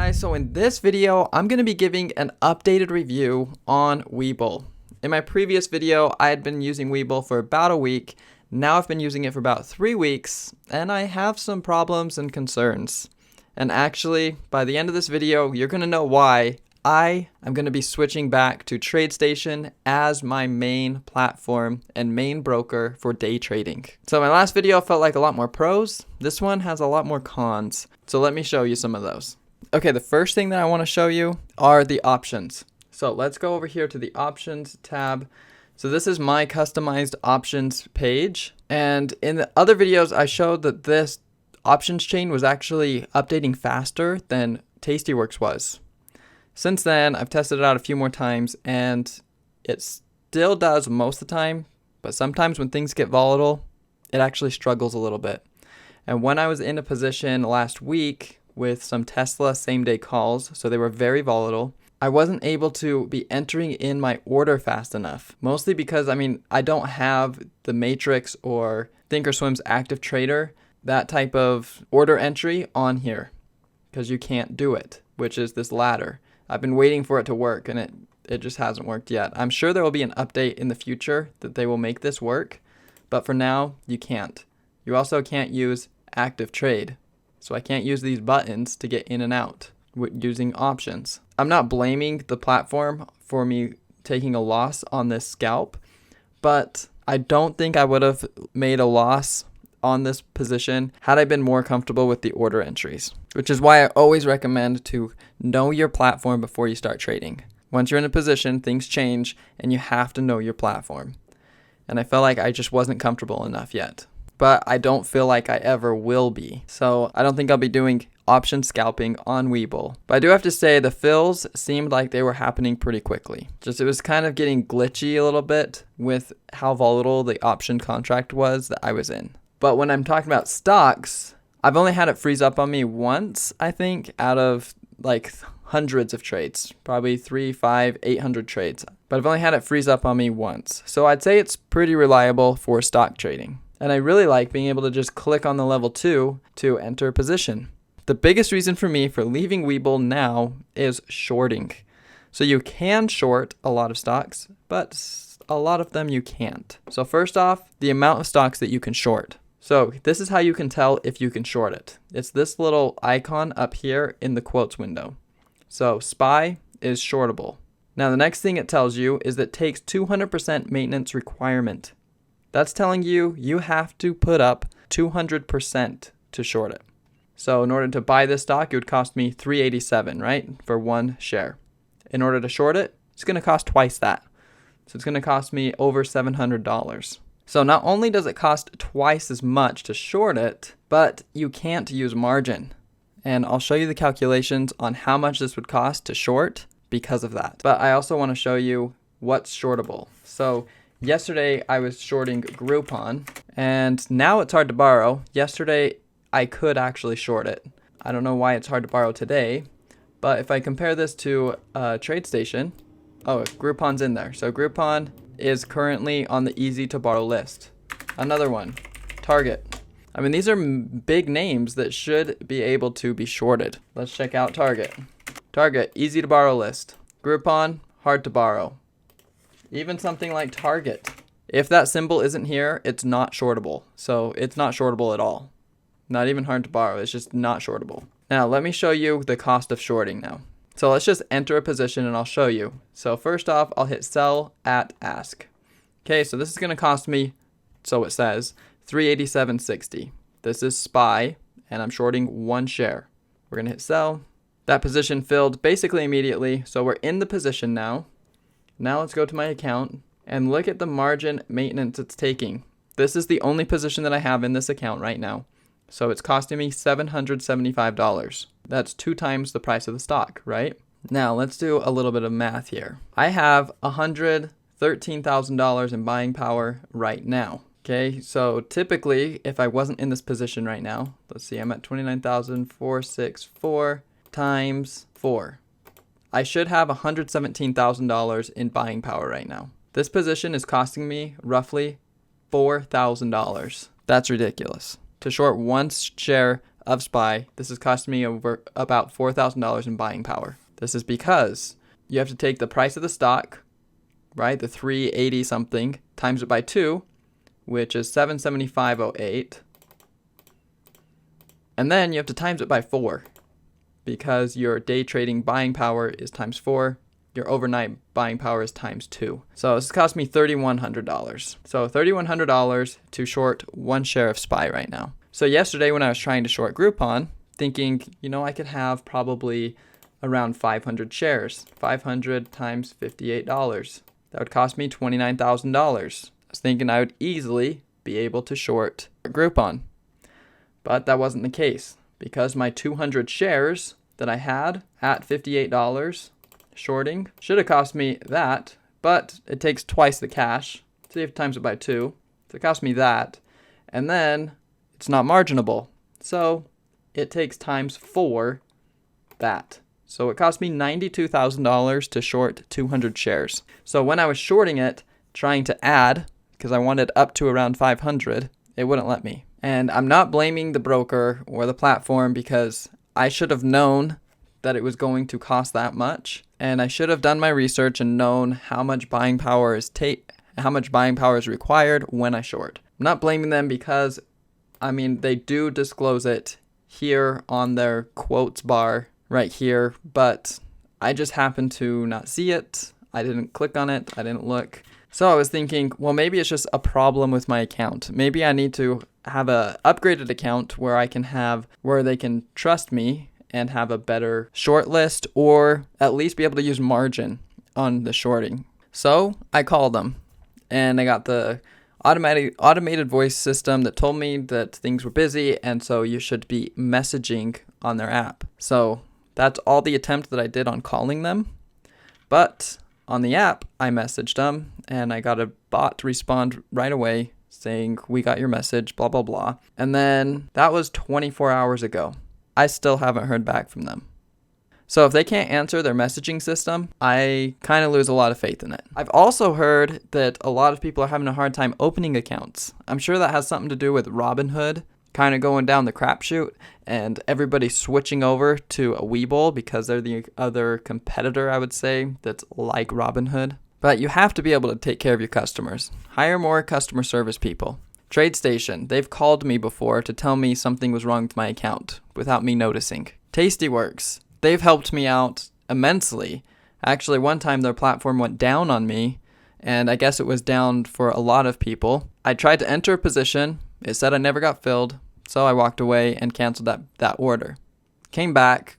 guys, so in this video, I'm going to be giving an updated review on Webull. In my previous video, I had been using Webull for about a week. Now I've been using it for about 3 weeks, and I have some problems and concerns. And actually, by the end of this video, you're going to know why I am going to be switching back to Tradestation as my main platform and main broker for day trading. So my last video felt like a lot more pros. This one has a lot more cons. So let me show you some of those. Okay, the first thing that I want to show you are the options. So let's go over here to the options tab. So this is my customized options page. And in the other videos, I showed that this options chain was actually updating faster than Tastyworks was. Since then, I've tested it out a few more times and it still does most of the time, but sometimes when things get volatile, it actually struggles a little bit. And when I was in a position last week with some Tesla same-day calls, so they were very volatile, I wasn't able to be entering in my order fast enough. Mostly because, I don't have the Matrix or Thinkorswim's Active Trader, that type of order entry on here, because you can't do it, which is this ladder. I've been waiting for it to work and it just hasn't worked yet. I'm sure there will be an update in the future that they will make this work, but for now, you can't. You also can't use Active Trade. So I can't use these buttons to get in and out using options. I'm not blaming the platform for me taking a loss on this scalp, but I don't think I would have made a loss on this position had I been more comfortable with the order entries, which is why I always recommend to know your platform before you start trading. Once you're in a position, things change and you have to know your platform. And I felt like I just wasn't comfortable enough yet, but I don't feel like I ever will be. So I don't think I'll be doing option scalping on Webull. But I do have to say the fills seemed like they were happening pretty quickly. It was kind of getting glitchy a little bit with how volatile the option contract was that I was in. But when I'm talking about stocks, I've only had it freeze up on me once, I think, out of like hundreds of trades, probably 300, 500, 800 trades. But I've only had it freeze up on me once. So I'd say it's pretty reliable for stock trading. And I really like being able to just click on the level 2 to enter a position. The biggest reason for me for leaving Webull now is shorting. So you can short a lot of stocks, but a lot of them you can't. So first off, the amount of stocks that you can short. So this is how you can tell if you can short it. It's this little icon up here in the quotes window. So SPY is shortable. Now the next thing it tells you is that it takes 200% maintenance requirement. That's telling you you have to put up 200% to short it. So in order to buy this stock, it would cost me $387, right? For one share. In order to short it, it's going to cost twice that. So it's going to cost me over $700. So not only does it cost twice as much to short it, but you can't use margin. And I'll show you the calculations on how much this would cost to short because of that. But I also want to show you what's shortable. So yesterday I was shorting Groupon and now it's hard to borrow. Yesterday I could actually short it. I don't know why it's hard to borrow today, but if I compare this to Tradestation, Groupon's in there. So Groupon is currently on the easy to borrow list. Another one, Target. These are big names that should be able to be shorted. Let's check out Target. Target, easy to borrow list. Groupon, hard to borrow. Even something like Target. If that symbol isn't here, it's not shortable. So it's not shortable at all. Not even hard to borrow, it's just not shortable. Now let me show you the cost of shorting now. So let's just enter a position and I'll show you. So first off, I'll hit sell at ask. Okay, so this is going to cost me, so it says, $387.60. This is SPY and I'm shorting one share. We're going to hit sell. That position filled basically immediately. So we're in the position now. Now let's go to my account and look at the margin maintenance it's taking. This is the only position that I have in this account right now. So it's costing me $775. That's 2 times the price of the stock, right? Now let's do a little bit of math here. I have $113,000 in buying power right now. Okay, so typically if I wasn't in this position right now, let's see, I'm at 29,464 times 4. I should have $117,000 in buying power right now. This position is costing me roughly $4,000. That's ridiculous. To short one share of SPY, this has cost me over about $4,000 in buying power. This is because you have to take the price of the stock, right, the 380 something, times it by 2, which is 775.08. And then you have to times it by 4 because your day trading buying power is times 4. Your overnight buying power is times 2. So this cost me $3,100. So $3,100 to short 1 share of SPY right now. So yesterday when I was trying to short Groupon, thinking, I could have probably around 500 shares. 500 times $58. That would cost me $29,000. I was thinking I would easily be able to short Groupon. But that wasn't the case because my 200 shares that I had at $58 shorting should have cost me that, but it takes twice the cash. So you have to times it by 2. So it cost me that. And then it's not marginable. So it takes times 4 that. So it cost me $92,000 to short 200 shares. So when I was shorting it, trying to add, because I wanted up to around 500, it wouldn't let me. And I'm not blaming the broker or the platform because I should have known that it was going to cost that much. And I should have done my research and known how much buying power is required when I short. I'm not blaming them because, they do disclose it here on their quotes bar right here, but I just happened to not see it. I didn't click on it. I didn't look. So I was thinking, well, maybe it's just a problem with my account. Maybe I need to have a upgraded account where they can trust me and have a better short list, or at least be able to use margin on the shorting. So I called them and I got the automated voice system that told me that things were busy and so you should be messaging on their app. So that's all the attempt that I did on calling them. But on the app, I messaged them and I got a bot to respond right away saying, "We got your message, blah, blah, blah." And then that was 24 hours ago. I still haven't heard back from them. So if they can't answer their messaging system, I kind of lose a lot of faith in it. I've also heard that a lot of people are having a hard time opening accounts. I'm sure that has something to do with Robinhood kind of going down the crapshoot and everybody switching over to a Webull because they're the other competitor, I would say, that's like Robinhood. But you have to be able to take care of your customers. Hire more customer service people. Tradestation, they've called me before to tell me something was wrong with my account without me noticing. Tastyworks, they've helped me out immensely. Actually, one time their platform went down on me, and I guess it was down for a lot of people. I tried to enter a position. It said I never got filled, so I walked away and canceled that order. Came back.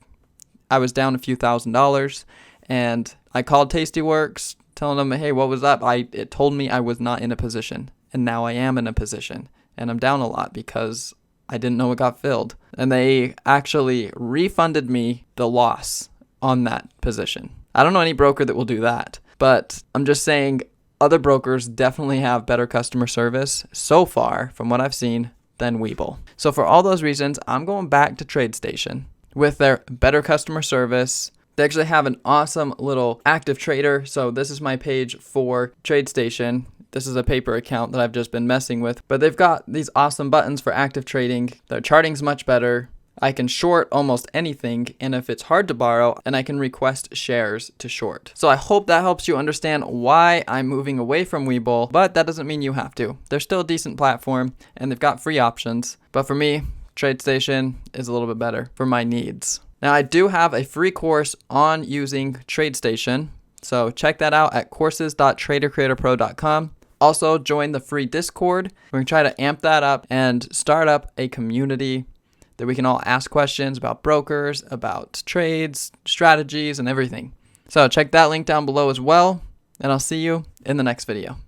I was down a few $1,000s, and I called Tastyworks, telling them, hey, what was up? It told me I was not in a position. And now I am in a position, and I'm down a lot because I didn't know it got filled. And they actually refunded me the loss on that position. I don't know any broker that will do that, but I'm just saying other brokers definitely have better customer service so far from what I've seen than Webull. So for all those reasons, I'm going back to Tradestation with their better customer service. They actually have an awesome little active trader. So this is my page for Tradestation. This is a paper account that I've just been messing with, but they've got these awesome buttons for active trading. Their charting's much better. I can short almost anything, and if it's hard to borrow, and I can request shares to short. So I hope that helps you understand why I'm moving away from Webull, but that doesn't mean you have to. They're still a decent platform, and they've got free options. But for me, Tradestation is a little bit better for my needs. Now, I do have a free course on using Tradestation, so check that out at courses.TraderCreatorPro.com. Also, join the free Discord. We're going to try to amp that up and start up a community that we can all ask questions about brokers, about trades, strategies, and everything. So check that link down below as well, and I'll see you in the next video.